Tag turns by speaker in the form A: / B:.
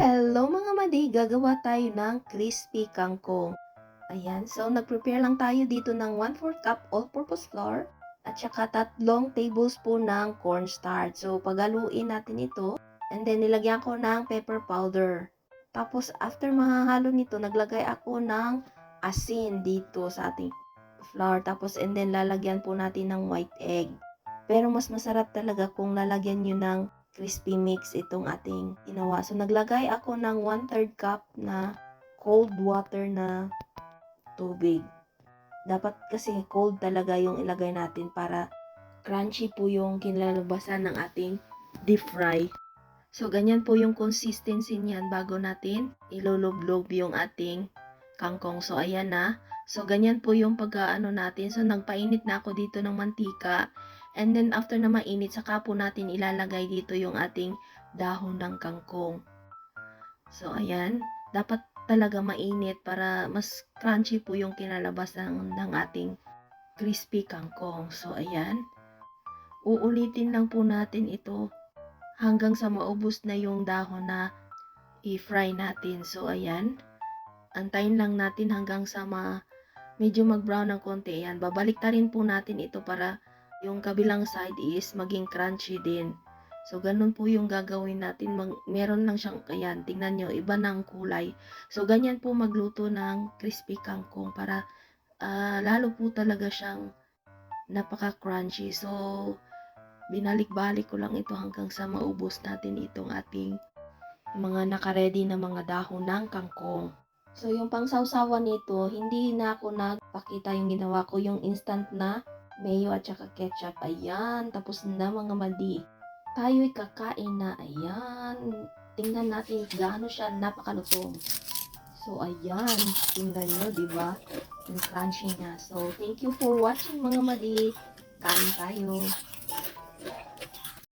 A: Hello mga madi, gagawa tayo ng crispy kangkong. Ayan, so nag-prepare lang tayo dito ng 1/4 cup all-purpose flour at saka 3 tablespoon ng cornstarch. So paghaluin natin ito and then nilagyan ko ng pepper powder. Tapos after mahahalo nito, naglagay ako ng asin dito sa ating flour. Tapos and then lalagyan po natin ng white egg. Pero mas masarap talaga kung lalagyan nyo ng crispy mix itong ating ginawa. So, naglagay ako ng 1/3 cup na cold water na tubig. Dapat kasi cold talaga yung ilagay natin para crunchy po yung kinalabasan ng ating deep fry. So, ganyan po yung consistency niyan bago natin iloloblob yung ating kangkong. So, ayan na. So, ganyan po yung pag-ano natin. So, nagpainit na ako dito ng mantika. And then, after na mainit, saka po natin ilalagay dito yung ating dahon ng kangkong. So, ayan. Dapat talaga mainit para mas crunchy po yung kinalabas ng ating crispy kangkong. So, ayan. Uulitin lang po natin ito hanggang sa maubos na yung dahon na i-fry natin. So, ayan. Antayin lang natin hanggang sa medyo mag-brown ng konti. Ayan. Babalik na rin po natin ito para yung kabilang side is maging crunchy din. So, ganun po yung gagawin natin. Meron lang siyang, ayan, tingnan nyo, iba ng kulay. So, ganyan po magluto ng crispy kangkong para lalo po talaga siyang napaka-crunchy. So, binalik-balik ko lang ito hanggang sa maubos natin itong ating mga nakaredy na mga dahon ng kangkong. So, yung pangsawsawan nito, hindi na ako nagpakita yung ginawa ko, yung instant na mayo at saka ketchup. Ayan, tapos na mga madi. Tayo'y kakain na. Ayan, tingnan natin gaano siya napakalutong. So, ayan, tingnan nyo, diba? Yung crunchy niya. So, thank you for watching mga madi. Kain tayo.